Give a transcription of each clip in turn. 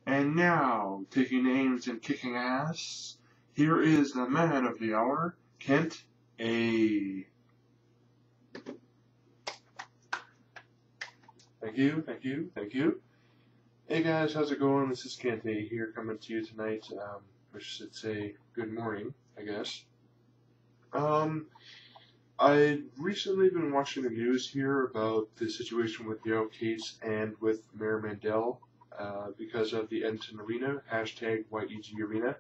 And now, taking names and kicking ass, here is the man of the hour, Kent A. Thank you, thank you, thank you. Hey guys, how's it going? This is Kent A here coming to you tonight. I should say good morning, I guess. I've recently been watching the news here about the situation with Darell Katz and with Mayor Mandel because of the Edmonton Arena, hashtag YEG Arena.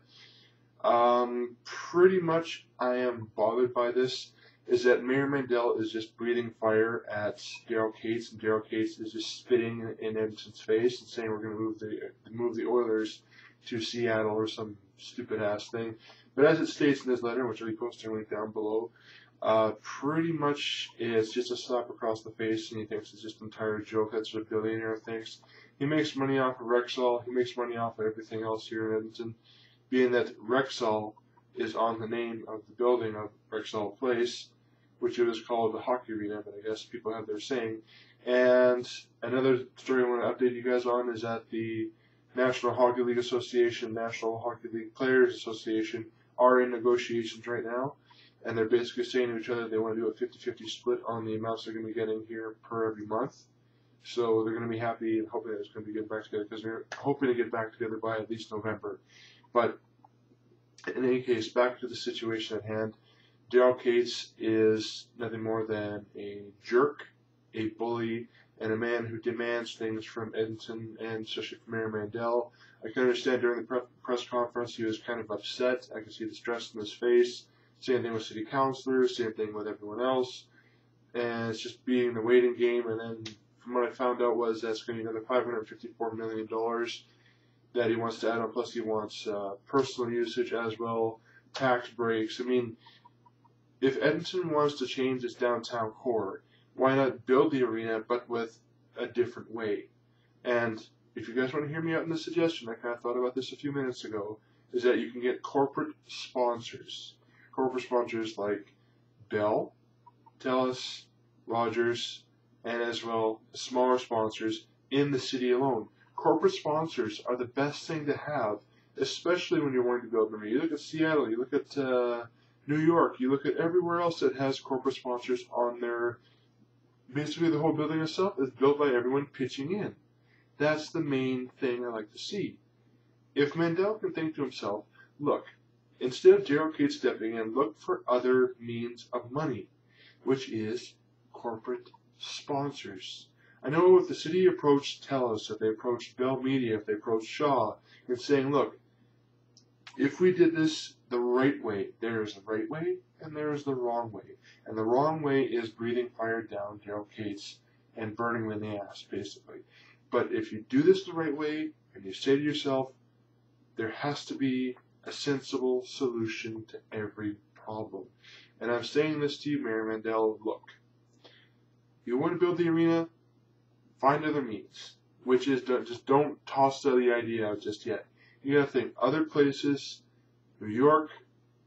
Pretty much I am bothered by this, is that Mayor Mandel is just breathing fire at Darell Katz, and Darell Katz is just spitting in Edmonton's face and saying we're going to move the Oilers to Seattle or some stupid ass thing. But as it states in this letter, which I'll be posting a link down below, pretty much it's just a slap across the face, and he thinks it's just an entire joke. That's what a billionaire thinks. He makes money off of Rexall. He makes money off of everything else here in Edmonton, being that Rexall is on the name of the building of Rexall Place, which it was called the Hockey Arena, but I guess people have their saying. And another story I want to update you guys on is that the National Hockey League Association, National Hockey League Players Association are in negotiations right now, and they're basically saying to each other they want to do a 50-50 split on the amounts they're going to be getting here per every month. So they're going to be happy and hoping that it's going to be getting back together, because they're hoping to get back together by at least November. But in any case, back to the situation at hand. Darell Katz is nothing more than a jerk, a bully, and a man who demands things from Edmonton and especially from Mayor Mandel. I can understand during the press conference he was kind of upset. I can see the stress in his face. Same thing with city councilors, same thing with everyone else. And it's just being the waiting game. And then from what I found out was that's going to be another $554 million that he wants to add on. Plus he wants personal usage as well, tax breaks. I mean, if Edmonton wants to change its downtown core, why not build the arena but with a different way? And if you guys want to hear me out in the suggestion, I kind of thought about this a few minutes ago, is that you can get corporate sponsors. Corporate sponsors like Bell, TELUS, Rogers, and as well smaller sponsors in the city alone. Corporate sponsors are the best thing to have, especially when you're wanting to build an arena. You look at Seattle, you look at New York, you look at everywhere else that has corporate sponsors on their, basically the whole building itself is built by everyone pitching in. That's the main thing I like to see. If Mandel can think to himself, look, instead of Darell Katz stepping in, look for other means of money, which is corporate sponsors. I know if the city approached TELUS, if they approached Bell Media, if they approached Shaw, and saying, look, if we did this the right way, there is the right way and there is the wrong way. And the wrong way is breathing fire down Darell Katz and burning him in the ass, basically. But if you do this the right way and you say to yourself, there has to be a sensible solution to every problem. And I'm saying this to you, Mayor Mandel, look, you want to build the arena, find other means, which is just don't toss the idea out just yet. You got to think other places, New York,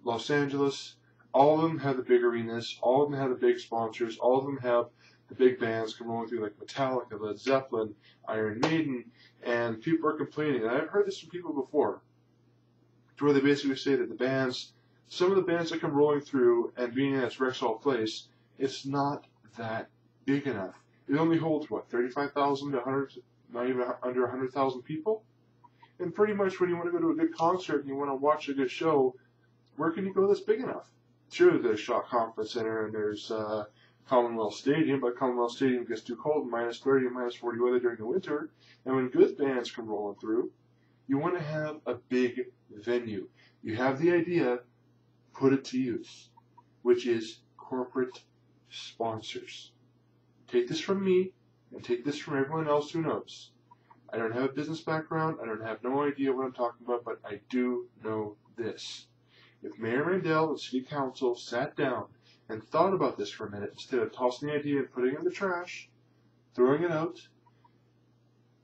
Los Angeles, all of them have the big arenas, all of them have the big sponsors, all of them have the big bands come rolling through like Metallica, Led Zeppelin, Iron Maiden, and people are complaining. And I've heard this from people before, to where they basically say that the bands, some of the bands that come rolling through, and being at Rexall Place, it's not that big enough. It only holds, what, 35,000 to 100, not even under 100,000 people? And pretty much when you want to go to a good concert and you want to watch a good show, where can you go that's big enough? Sure, there's Shaw Conference Center and there's Commonwealth Stadium, but Commonwealth Stadium gets too cold, minus 30 and minus 40 weather during the winter. And when good bands come rolling through, you want to have a big venue. You have the idea, put it to use, which is corporate sponsors. Take this from me, and take this from everyone else who knows. I don't have a business background, I don't have no idea what I'm talking about, but I do know this. If Mayor Mandel and City Council sat down and thought about this for a minute, instead of tossing the idea and putting it in the trash, throwing it out,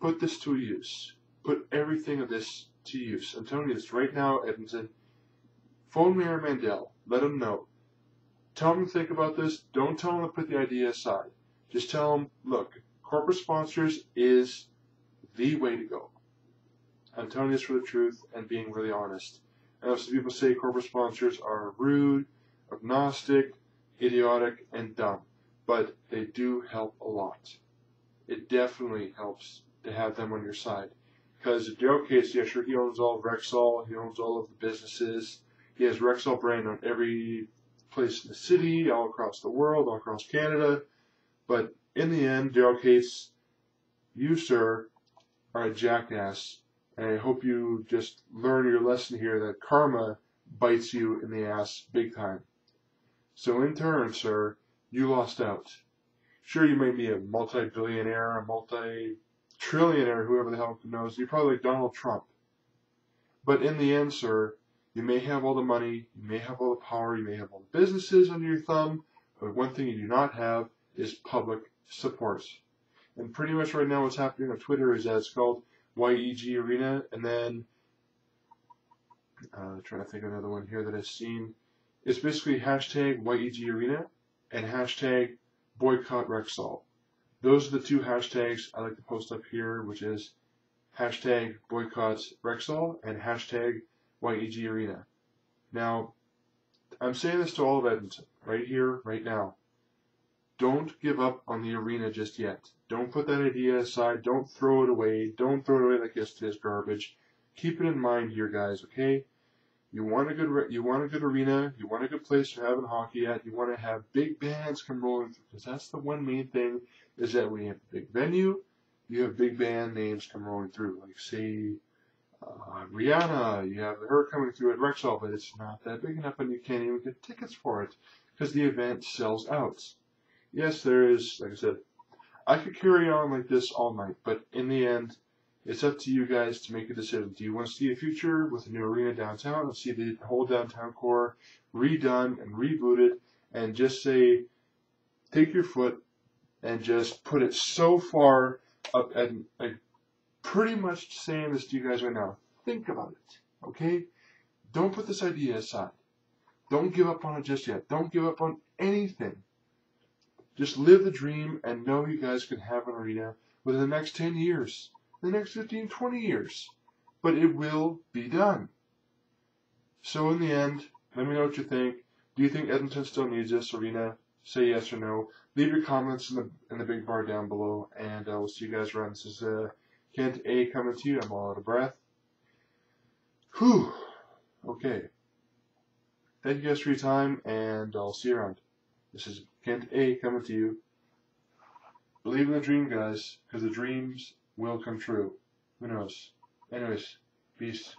put this to use. Put everything of this to use. I'm telling you this right now, Edmonton. Phone Mayor Mandel. Let him know. Tell him to think about this. Don't tell him to put the idea aside. Just tell him, look, corporate sponsors is the way to go. I'm telling this for the truth and being really honest. I know some people say corporate sponsors are rude, agnostic, idiotic, and dumb, but they do help a lot. It definitely helps to have them on your side. Because Darell Katz, yeah, sure, he owns all of Rexall, he owns all of the businesses. He has Rexall brand on every place in the city, all across the world, all across Canada. But in the end, Darell Katz, you, sir, are a jackass. And I hope you just learn your lesson here that karma bites you in the ass big time. So in turn, sir, you lost out. Sure, you may be a multi-billionaire, a multi-trillionaire, whoever the hell knows. You're probably like Donald Trump. But in the end, sir, you may have all the money, you may have all the power, you may have all the businesses under your thumb, but one thing you do not have is public support. And pretty much right now what's happening on Twitter is that it's called YEG Arena, and then, trying to think of another one here that I've seen. It's basically hashtag YEG Arena and hashtag boycott Rexall. Those are the two hashtags I like to post up here, which is hashtag boycott Rexall and hashtag YEG Arena. Now, I'm saying this to all of Edmonton, right here, right now. Don't give up on the arena just yet. Don't put that idea aside. Don't throw it away. Don't throw it away like yesterday's garbage. Keep it in mind here, guys, okay? You want a good arena. You want a good place you're having hockey at. You want to have big bands come rolling through, because that's the one main thing, is that when you have a big venue, you have big band names come rolling through. Like, say, Rihanna, you have her coming through at Rexall, but it's not that big enough and you can't even get tickets for it because the event sells out. Yes, there is, like I said, I could carry on like this all night, but in the end, it's up to you guys to make a decision. Do you want to see a future with a new arena downtown and see the whole downtown core redone and rebooted, and just say, take your foot and just put it so far up, and pretty much saying this to you guys right now. Think about it, okay? Don't put this idea aside. Don't give up on it just yet. Don't give up on anything. Just live the dream and know you guys can have an arena within the next 10 years, the next 15, 20 years. But it will be done. So in the end, let me know what you think. Do you think Edmonton still needs this arena? Say yes or no. Leave your comments in the big bar down below, and we'll see you guys around. This is Kent A coming to you. I'm all out of breath. Whew. Okay. Thank you guys for your time, and I'll see you around. This is Kent A coming to you. Believe in the dream, guys, because the dreams will come true. Who knows? Anyways, peace.